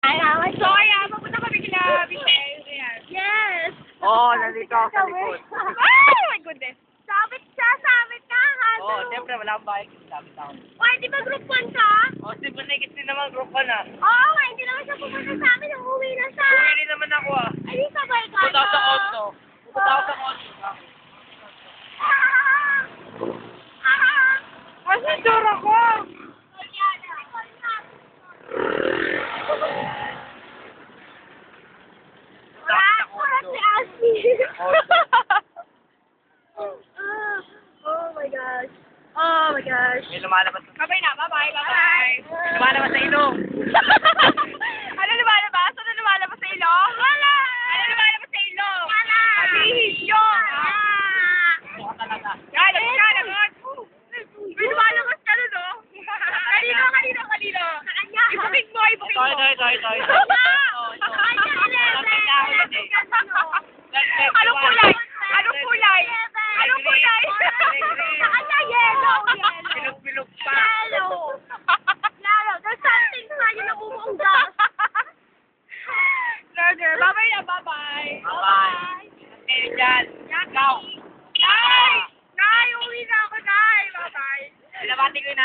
Ay, so, ayan, mapunta kami kila Michelle. Ayan. Yes! Oo, nandito ako sa likod. Oh my goodness. Sabit siya, sabit ka, Hazel. Oo, siyempre wala akong bahay kasi sabi sa akin. Oy, di ba group 1 ka? Oo, si Bunay kasi naman group ka na. Oo, nga, hindi naman siya pupunta sa amin. Uuwi na siya. Uwi rin naman ako ah. Ay, di sabay ka. Punta ako sa konto. Punta ako sa konto. Kasi tsura ko. Si Ashley. Oh my gosh. Oh my gosh. May lumalabas. Bye-bye na. Bye-bye. Bye-bye. Lumalabas sa ilong. Ano lumalabas? Ano lumalabas sa ilong? Wala! Ano lumalabas sa ilong? Wala! Pabihilyo! Ito ka talaga. Yan, lagot! May lumalabas ka nun, no? Kanino? Sa kanya. Ibuking mo, ibuking mo. Ito. Anong kulay? Anong kulay? Anong kulay? Sa kanya, yellow. Bilog-bilog pa. Yellow. Lalo, there's something sa kanya na bumuunggas. Burger. Bye-bye na, bye-bye. Bye-bye. Okay, dyan. Ikaw. Nay! Nay, uwi na ako, Nay! Bye-bye. Nabati ko yun